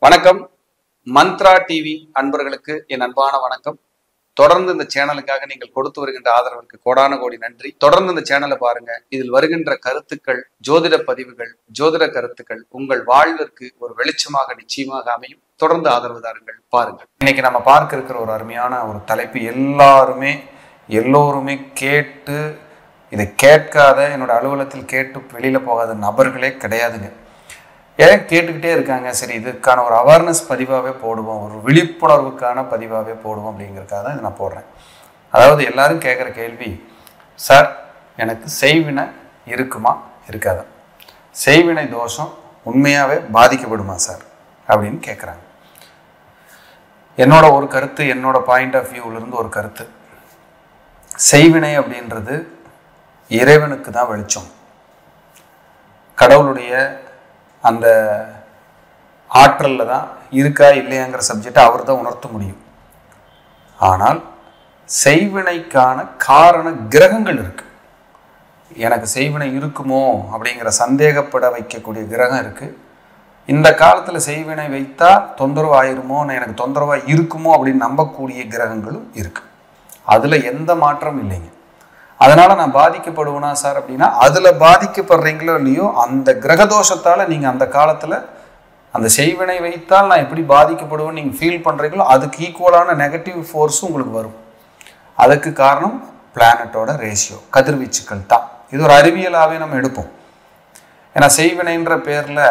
வணக்கம். மந்த்ரா டிவி அன்பர்களுக்கு என் அன்பான வணக்கம். தொடர்ந்து இந்த சேனலுக்காக நீங்கள் கொடுத்து வருகின்ற ஆதரவிற்கு கோடான கோடி நன்றி. தொடர்ந்து இந்த சேனலை பாருங்க. இதில் வருகின்ற கருத்துக்கள், ஜோதிட பதிவுகள், ஜோதிட கருத்துக்கள் உங்கள் வாழ்விற்கு ஒரு வெளிச்சமாக நிச்சயமாக அமையும். தொடர்ந்து ஆதரவு தாருங்கள், பாருங்கள். இன்னைக்கு நம்ம பார்க்க இருக்கிற ஒரு அருமையான ஒரு தலைப்பு, எல்லோருமே கேட்டு இதை கேட்காத, என்னோட அலுவலகத்தில் கேட்டு வெளியில போகாத நபர்களே கிடையாதுங்க. ஏன் கேட்டுக்கிட்டே இருக்காங்க? சரி, இதுக்கான ஒரு அவேர்னஸ் பதிவாகவே போடுவோம், ஒரு விழிப்புணர்வுக்கான பதிவாகவே போடுவோம் அப்படிங்கிறதுக்காக தான் இதை நான் போடுறேன். அதாவது எல்லாரும் கேட்குற கேள்வி, சார் எனக்கு செய்வினை இருக்குமா இருக்காதா, செய்வினை தோஷம் உண்மையாகவே பாதிக்கப்படுமா சார் அப்படின்னு கேட்குறாங்க. என்னோட ஒரு கருத்து, என்னோட பாயிண்ட் ஆஃப் வியூவிலிருந்து ஒரு கருத்து, செய்வினை அப்படின்றது இறைவனுக்கு தான் வெளிச்சம். கடவுளுடைய அந்த ஆற்றலில் தான் இருக்கா இல்லையாங்கிற சப்ஜெக்டை அவர் தான் உணர்த்த முடியும். ஆனால் செய்வினைக்கான காரண கிரகங்கள் இருக்கு. எனக்கு செய்வினை இருக்குமோ அப்படிங்கிற சந்தேகப்பட வைக்கக்கூடிய கிரகம் இருக்கு. இந்த காலத்தில் செய்வினை வைத்தா தொந்தரவு ஆயிருமோ, எனக்கு தொந்தரவாக இருக்குமோ அப்படின்னு நம்பக்கூடிய கிரகங்களும் இருக்கு. அதில் எந்த மாற்றம் இல்லைங்க. அதனால நான் பாதிக்கப்படுவேனா சார் அப்படின்னா, அதில் பாதிக்கப்படுறீங்களோ இல்லையோ, அந்த கிரகதோஷத்தால் நீங்கள் அந்த காலத்தில் அந்த செய்வினை வைத்தால் நான் எப்படி பாதிக்கப்படுவேன்னு நீங்கள் ஃபீல் பண்ணுறீங்களோ, அதுக்கு ஈக்குவலான நெகட்டிவ் ஃபோர்ஸும் உங்களுக்கு வரும். அதுக்கு காரணம் பிளானட்டோட ரேஷியோ, கதிர்வீச்சுக்கள் தான். இது ஒரு அறிவியலாகவே நம்ம எடுப்போம். ஏன்னா செய்வினைன்ற பேரில்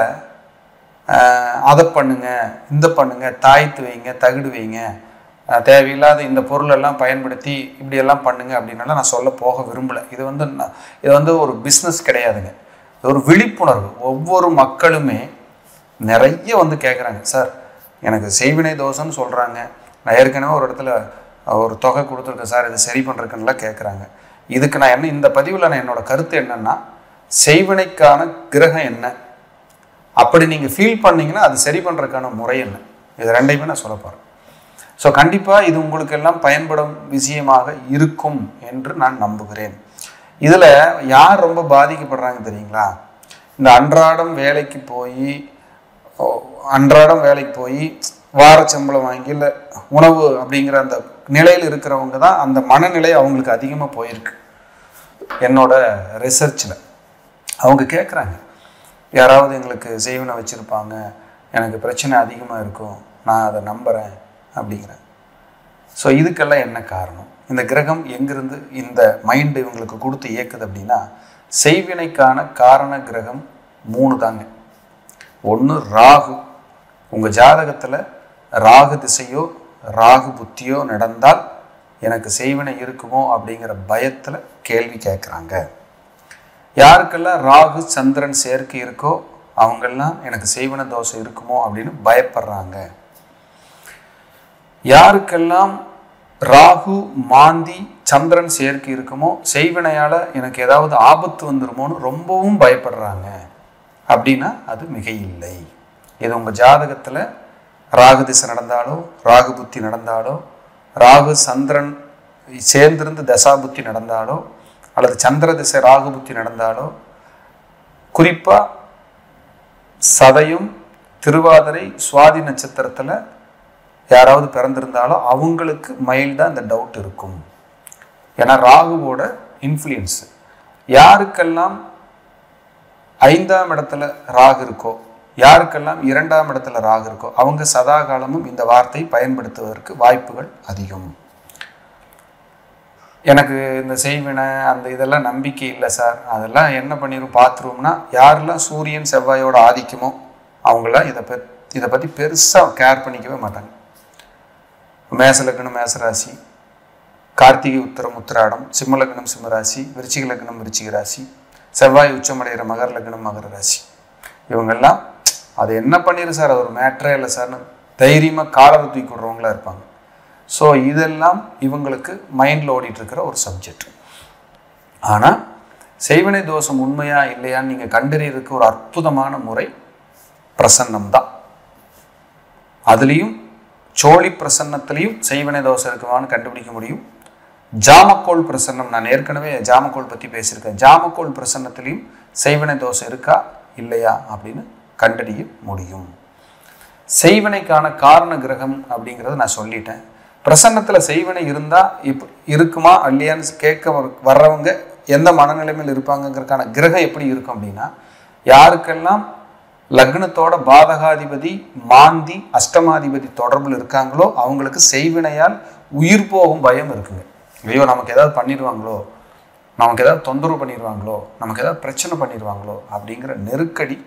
அதை பண்ணுங்க, இந்த பண்ணுங்க, தாய்த்து வைங்க, தகுடு வைங்க, தேவையில்லாத இந்த பொருளெல்லாம் பயன்படுத்தி இப்படியெல்லாம் பண்ணுங்க அப்படின்னால நான் சொல்ல போக விரும்பலை. இது வந்து ஒரு பிஸ்னஸ் கிடையாதுங்க. இது ஒரு விழிப்புணர்வு. ஒவ்வொரு மக்களுமே நிறைய வந்து கேட்குறாங்க, சார் எனக்கு செய்வினை தோஷம்னு சொல்கிறாங்க, நான் ஏற்கனவே ஒரு இடத்துல ஒரு தொகை கொடுத்துருக்கேன் சார், இதை சரி பண்ணுறதுக்குன்னெலாம் கேட்குறாங்க. இதுக்கு நான் என்ன, இந்த பதிவில் நான் என்னோட கருத்து என்னென்னா, செய்வினைக்கான கிரகம் என்ன, அப்படி நீங்கள் ஃபீல் பண்ணிங்கன்னா அது சரி பண்ணுறதுக்கான முறை என்ன, இது ரெண்டையுமே நான் சொல்ல போகிறேன். ஸோ கண்டிப்பாக இது உங்களுக்கு எல்லாம் பயன்படும் விஷயமாக இருக்கும் என்று நான் நம்புகிறேன். இதில் யார் ரொம்ப பாதிக்கப்படுறாங்க தெரியுங்களா? இந்த அன்றாடம் வேலைக்கு போய் வார சம்பளம் வாங்கி இல்லை உணவு அப்படிங்கிற அந்த நிலையில் இருக்கிறவங்க தான் அந்த மனநிலை அவங்களுக்கு அதிகமாக போயிருக்கு. என்னோட ரிசர்ச்சில் அவங்க கேட்குறாங்க, யாராவது எங்களுக்கு செய்வினை வச்சுருப்பாங்க, எனக்கு பிரச்சனை அதிகமாக இருக்கும், நான் அதை நம்புகிறேன் அப்படிங்கிறேன். ஸோ இதுக்கெல்லாம் என்ன காரணம்? இந்த கிரகம் எங்கிருந்து இந்த மைண்டு இவங்களுக்கு கொடுத்து இயக்குது அப்படின்னா, செய்வினைக்கான காரண கிரகம் 3 தாங்க. ஒன்று ராகு. உங்கள் ஜாதகத்தில் ராகு திசையோ ராகு புத்தியோ நடந்தால் எனக்கு செய்வினை இருக்குமோ அப்படிங்கிற பயத்தில் கேள்வி கேட்குறாங்க. யாருக்கெல்லாம் ராகு சந்திரன் சேர்க்கை இருக்கோ அவங்கெல்லாம் எனக்கு செய்வினை தோஷம் இருக்குமோ அப்படின்னு பயப்படுறாங்க. யாருக்கெல்லாம் ராகு மாந்தி சந்திரன் சேர்க்கை இருக்குமோ செய்வினையால் எனக்கு ஏதாவது ஆபத்து வந்துருமோன்னு ரொம்பவும் பயப்படுறாங்க அப்படின்னா அது மிக இல்லை. இது உங்கள் ஜாதகத்தில் ராகு திசை நடந்தாலோ, ராகு புத்தி நடந்தாலோ, ராகு சந்திரன் சேர்ந்திருந்து தசா புத்தி நடந்தாலோ, அல்லது சந்திர திசை ராகு புத்தி நடந்தாலோ, குறிப்பாக சதயம், திருவாதிரை, சுவாதி நட்சத்திரத்தில் யாராவது பிறந்திருந்தாலும் அவங்களுக்கு மைல்டாக இந்த டவுட் இருக்கும். ஏன்னா ராகுவோட இன்ஃப்ளூயன்ஸு. யாருக்கெல்லாம் 5ஆம் இடத்துல ராகு இருக்கோ, யாருக்கெல்லாம் 2ஆம் இடத்துல ராகு இருக்கோ அவங்க சதா காலமும் இந்த வார்த்தை பயன்படுத்துவதற்கு வாய்ப்புகள் அதிகம். எனக்கு இந்த செய்வினை அந்த இதெல்லாம் நம்பிக்கை இல்லை சார், அதெல்லாம் என்ன பண்ணிடும் பார்த்துருவோம்னா, யாரெல்லாம் சூரியன் செவ்வாயோட ஆதிக்கமோ அவங்களாம் இதை பற்றி பெருசாக கேர் பண்ணிக்கவே மாட்டாங்க. மேச லக்னம் மேசராசி, கார்த்திகை உத்திரம் உத்திராடம், சிம்ம லக்னம் சிம்மராசி, விருச்சிக லக்னம் விருச்சிக ராசி, செவ்வாய் உச்சமடைகிற மகர லக்னம் மகர ராசி, இவங்கெல்லாம் அது என்ன பண்ணிடு சார், அது ஒரு மேட்ரே இல்லை சார்னு தைரியமாக காலரை தூக்கி விடுறவங்களா இருப்பாங்க. ஸோ இதெல்லாம் இவங்களுக்கு மைண்டில் ஓடிட்டுருக்கிற ஒரு சப்ஜெக்ட். ஆனால் செய்வினை தோஷம் உண்மையா இல்லையான்னு நீங்கள் கண்டறியறதுக்கு ஒரு அற்புதமான முறை பிரசன்னம் தான். அதுலேயும் சோழி பிரசன்னத்திலையும் செய்வினை தோஷம் இருக்குமான்னு கண்டுபிடிக்க முடியும். ஜாமக்கோள் பிரசன்னம், நான் ஏற்கனவே ஜாமக்கோள் பற்றி பேசியிருக்கேன். ஜாமக்கோள் பிரசன்னத்திலையும் செய்வினை தோஷம் இருக்கா இல்லையா அப்படின்னு கண்டறிய முடியும். செய்வினைக்கான காரண கிரகம் அப்படிங்கிறத நான் சொல்லிட்டேன். பிரசன்னத்தில் செய்வினை இருந்தால் இருக்குமா இல்லையான்னு கேட்க வர்றவங்க எந்த மனநிலைமையில் இருப்பாங்கங்கிறதுக்கான கிரகம் எப்படி இருக்கும் அப்படின்னா, யாருக்கெல்லாம் லக்னத்தோட பாதகாதிபதி மாந்தி அஷ்டமாதிபதி தொடர்பில் இருக்காங்களோ அவங்களுக்கு செய்வினையால் உயிர் போகும் பயம் இருக்குங்க. ஐயோ நமக்கு ஏதாவது பண்ணிடுவாங்களோ, நமக்கு ஏதாவது தொந்தரவு பண்ணிடுவாங்களோ, நமக்கு ஏதாவது பிரச்சனை பண்ணிடுவாங்களோ அப்படிங்கிற நெருக்கடி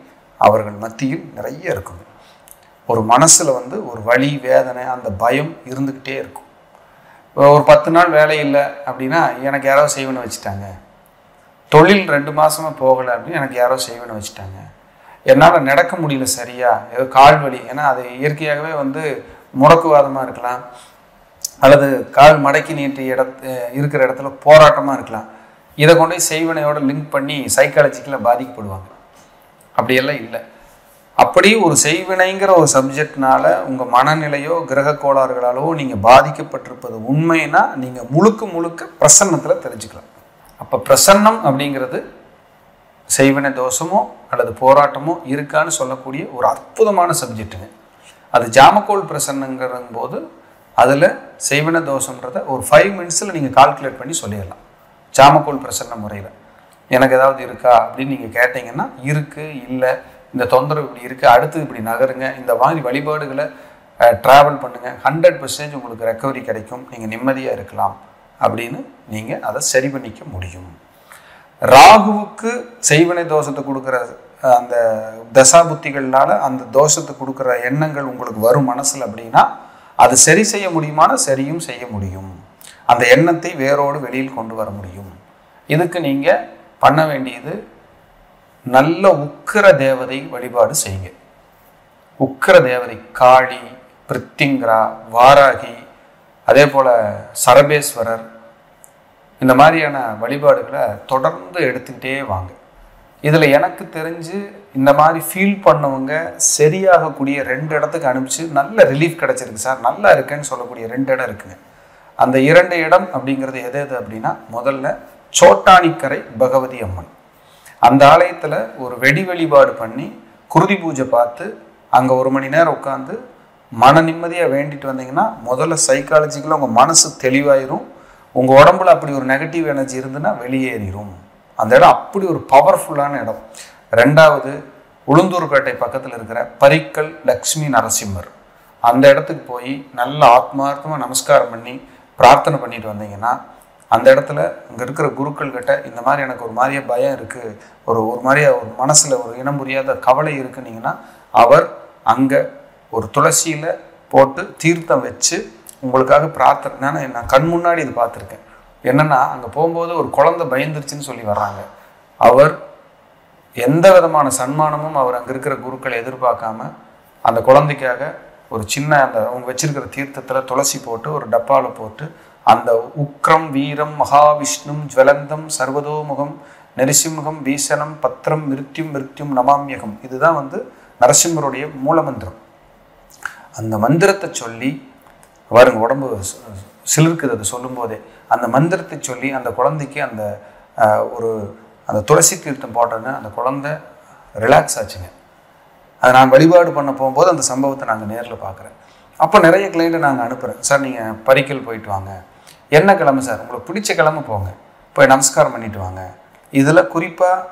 அவர்கள் மத்தியில் நிறைய இருக்குங்க. ஒரு மனசில் ஒரு வலி வேதனை அந்த பயம் இருந்துக்கிட்டே இருக்கும். ஒரு 10 நாள் வேலை இல்லை அப்படின்னா எனக்கு யாரோ செய்வினை வச்சுட்டாங்க, தொழில் 2 மாதமாக போகலை அப்படின்னு எனக்கு யாரோ செய்வினை வச்சுட்டாங்க, என்னால் நடக்க முடியல சரியா, ஏதோ கால் வலி, ஏன்னா அது இயற்கையாகவே முடக்குவாதமாக இருக்கலாம், அல்லது கால் மடக்கி நீட்டி இருக்கிற இடத்துல போராட்டமாக இருக்கலாம். இதை கொண்டு செய்வினையோட லிங்க் பண்ணி சைக்காலஜிக்கலாக பாதிக்கப்படுவாங்க. அப்படியெல்லாம் இல்லை. அப்படி ஒரு செய்வினைங்கிற ஒரு சப்ஜெக்ட்னால உங்கள் மனநிலையோ கிரக கோளாறுகளாலோ நீங்கள் பாதிக்கப்பட்டிருப்பது உண்மைன்னா நீங்கள் முழுக்க பிரசன்னத்தில் தெரிஞ்சுக்கலாம். அப்போ பிரசன்னம் அப்படிங்கிறது செய்வினை தோஷமோ அல்லது போராட்டமோ இருக்கான்னு சொல்லக்கூடிய ஒரு அற்புதமான சப்ஜெக்ட்டுங்க. அது ஜாமக்கோள் பிரசன்னங்கிற போது அதில் செய்வினை தோஷன்றதை ஒரு 5 மினிட்ஸில் நீங்கள் கால்குலேட் பண்ணி சொல்லிடலாம். ஜாமக்கோள் பிரசன்ன முறையில் எனக்கு ஏதாவது இருக்கா அப்படின்னு நீங்கள் கேட்டிங்கன்னா, இருக்குது, இல்லை, இந்த தொந்தரவு இப்படி இருக்குது, அடுத்து இப்படி நகருங்க, இந்த மாதிரி வழிபாடுகளை ட்ராவல் பண்ணுங்கள், 100% உங்களுக்கு ரெக்கவரி கிடைக்கும், நீங்கள் நிம்மதியாக இருக்கலாம் அப்படின்னு நீங்கள் அதை சரி பண்ணிக்க முடியும். ராகுவுக்கு செய்வினை தோஷத்தை கொடுக்குற அந்த தசாபுத்திகள்னால அந்த தோஷத்தை கொடுக்குற எண்ணங்கள் உங்களுக்கு வரும் மனசில் அப்படின்னா அது சரி செய்ய முடியுமான சரியும் செய்ய முடியும். அந்த எண்ணத்தை வேரோடு வெளியில் கொண்டு வர முடியும். இதுக்கு நீங்கள் பண்ண வேண்டியது நல்ல உக்கிர தேவதை வழிபாடு செய்யுங்க. உக்கிர தேவதை காளி, பிரித்திங்கரா, வாராகி, அதே போல் சரபேஸ்வரர், இந்த மாதிரியான வழிபாடுகளை தொடர்ந்து எடுத்துக்கிட்டே வாங்க. இதில் எனக்கு தெரிஞ்சு இந்த மாதிரி ஃபீல் பண்ணவங்க சரியாகக்கூடிய 2 இடத்துக்கு அனுப்பிச்சு நல்ல ரிலீஃப் கிடச்சிருக்கு சார், நல்லா இருக்குன்னு சொல்லக்கூடிய 2 இடம் இருக்குங்க. அந்த 2 இடம் அப்படிங்கிறது எது அப்படின்னா, முதல்ல சோட்டானிக்கரை பகவதி அம்மன். அந்த ஆலயத்தில் ஒரு வெடி வழிபாடு பண்ணி குருதி பூஜை பார்த்து அங்கே 1 மணி நேரம் உட்காந்து மன நிம்மதியாக வேண்டிட்டு வந்தீங்கன்னா முதல்ல சைக்காலஜிக்கலாக உங்கள் மனசு தெளிவாயிரும். உங்கள் உடம்புல அப்படி ஒரு நெகட்டிவ் எனர்ஜி இருந்துன்னா வெளியேறிடும். அந்த இடம் அப்படி ஒரு பவர்ஃபுல்லான இடம். 2வது உளுந்தூர்பேட்டை பக்கத்தில் இருக்கிற பரிக்கல் லக்ஷ்மி நரசிம்மர், அந்த இடத்துக்கு போய் நல்ல ஆத்மார்த்தமாக நமஸ்காரம் பண்ணி பிரார்த்தனை பண்ணிட்டு வந்தீங்கன்னா அந்த இடத்துல அங்கே இருக்கிற குருக்கள் கிட்ட இந்த மாதிரி எனக்கு ஒரு மாதிரியே பயம் இருக்குது, ஒரு மாதிரியா ஒரு மனசில் ஒரு இனம் புரியாத கவலை இருக்குன்னீங்கன்னா அவர் அங்கே ஒரு துளசியில் போட்டு தீர்த்தம் வச்சு உங்களுக்காக பிரார்த்தனை. நான் கண் முன்னாடி இது பார்த்துருக்கேன். என்னென்னா அங்கே போகும்போது ஒரு குழந்தை பயந்துருச்சுன்னு சொல்லி வர்றாங்க. அவர் எந்த விதமான சன்மானமும் அவர் அங்கே இருக்கிற குருக்களை எதிர்பார்க்காம அந்த குழந்தைக்காக ஒரு சின்ன அந்த அவங்க வச்சிருக்கிற தீர்த்தத்தில் துளசி போட்டு ஒரு டப்பாவில் போட்டு அந்த உக்ரம் வீரம் மகாவிஷ்ணும் ஜுவலந்தம் சர்வதோமுகம் நரசிம்ஹம் பீசனம் பத்திரம் மிருத்யும் நமாமியகம், இதுதான் நரசிம்மருடைய மூலமந்திரம். அந்த மந்திரத்தை சொல்லி பாருங்க, உடம்பு சிலிர்க்குது அது சொல்லும் போதே. அந்த மந்திரத்தை சொல்லி அந்த குழந்தைக்கு அந்த அந்த துளசி தீர்த்தம் போட்டோன்னு அந்த குழந்தை ரிலாக்ஸ் ஆச்சுங்க. அதை நான் வழிபாடு பண்ண போகும்போது அந்த சம்பவத்தை நாங்கள் நேரில் பார்க்குறேன். அப்போ நிறைய கிளைண்ட்டை நாங்கள் அனுப்புகிறேன். சார் நீங்கள் பரிக்கல் போயிட்டு வாங்க, என்ன கிழமை சார், உங்களுக்கு பிடிச்ச கிழமை போங்க, போய் நமஸ்காரம் பண்ணிட்டு வாங்க. இதில் குறிப்பாக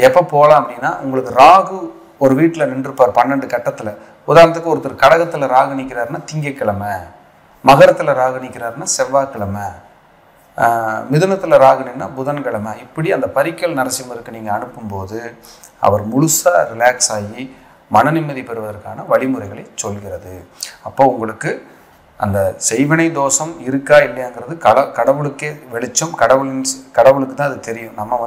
எப்போ போகலாம் அப்படின்னா, உங்களுக்கு ராகு ஒரு வீட்டில் நின்றுப்பார் 12 கட்டத்தில். உதாரணத்துக்கு ஒருத்தர் கடகத்தில் ராகு நிற்கிறாருன்னா திங்கக்கிழமை, மகரத்தில் ராகு நிற்கிறாருன்னா செவ்வாய்க்கிழமை, மிதுனத்தில் ராகு நின்னா புதன்கிழமை. இப்படி அந்த பரிக்கல் நரசிம்மருக்கு நீங்கள் அனுப்பும்போது அவர் முழுசாக ரிலாக்ஸ் ஆகி மன நிம்மதி பெறுவதற்கான வழிமுறைகளை சொல்கிறது. அப்போ உங்களுக்கு அந்த செய்வினை தோஷம் இருக்கா இல்லையாங்கிறது கடவுளுக்கே வெளிச்சம், கடவுளுக்கு தான் அது தெரியும். நம்ம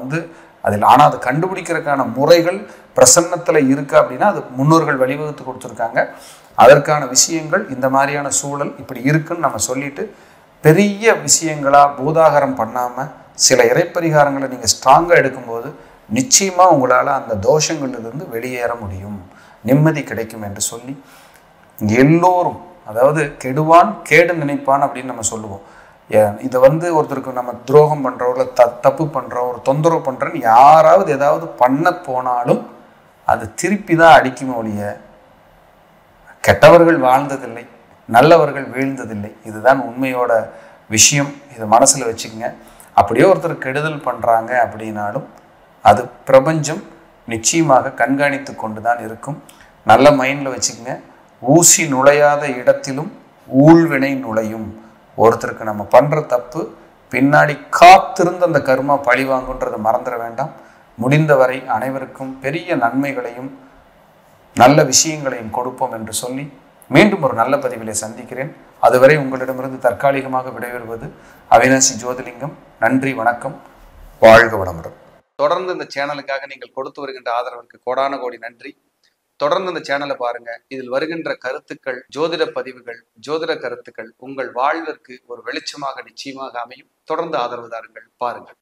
அதில் ஆனால் அதை கண்டுபிடிக்கிறதுக்கான முறைகள் பிரசன்னத்தில் இருக்கா அப்படின்னா அது முன்னோர்கள் வழிவகுத்து கொடுத்துருக்காங்க. அதற்கான விஷயங்கள் இந்த மாதிரியான சூழல் இப்படி இருக்குன்னு நம்ம சொல்லிட்டு பெரிய விஷயங்களாக பூதாகரம் பண்ணாமல் சில இறைப்பரிகாரங்களை நீங்கள் ஸ்ட்ராங்காக எடுக்கும்போது நிச்சயமாக உங்களால் அந்த தோஷங்களிலிருந்து வெளியேற முடியும், நிம்மதி கிடைக்கும் என்று சொல்லி எல்லோரும், அதாவது கெடுவான் கேடு நினைப்பான் அப்படின்னு நம்ம சொல்லுவோம். இதை ஒருத்தருக்கு நம்ம துரோகம் பண்ணுறோம், இல்லை தப்பு பண்ணுறோம், ஒரு தொந்தரவு பண்ணுறோன்னு யாராவது ஏதாவது பண்ண போனாலும் அது திருப்பி தான் அடிக்குமே ஒழிய கெட்டவர்கள் வாழ்ந்ததில்லை, நல்லவர்கள் வீழ்ந்ததில்லை. இதுதான் உண்மையோட விஷயம். இதை மனசில் வச்சுக்கங்க. அப்படியே ஒருத்தர் கெடுதல் பண்ணுறாங்க அப்படின்னாலும் அது பிரபஞ்சம் நிச்சயமாக கண்காணித்து கொண்டு தான் இருக்கும். நல்ல மைண்டில் வச்சுக்கங்க. ஊசி நுழையாத இடத்திலும் ஊழ்வினை நுழையும். ஒருத்தருக்கு நம்ம பண்ணுற தப்பு பின்னாடி காத்திருந்து அந்த கர்மா பழி வாங்குன்றதை மறந்துட வேண்டாம். முடிந்தவரை அனைவருக்கும் பெரிய நன்மைகளையும் நல்ல விஷயங்களையும் கொடுப்போம் என்று சொல்லி மீண்டும் ஒரு நல்ல பதிவிலே சந்திக்கிறேன். அதுவரை உங்களிடமிருந்து தற்காலிகமாக விடைபெறுவது அவினாசி ஜோதிலிங்கம். நன்றி, வணக்கம், வாழ்க வளமுடன். தொடர்ந்து இந்த சேனலுக்காக நீங்கள் கொடுத்து வருகின்ற ஆதரவிற்கு கோடான கோடி நன்றி. தொடர்ந்து இந்த சேனலை பாருங்க. இதில் வருகின்ற கருத்துக்கள், ஜோதிட பதிவுகள், ஜோதிட கருத்துக்கள் உங்கள் வாழ்விற்கு ஒரு வெளிச்சமாக நிச்சயமாக அமையும். தொடர்ந்து ஆதரவு தாருங்கள், பாருங்கள்.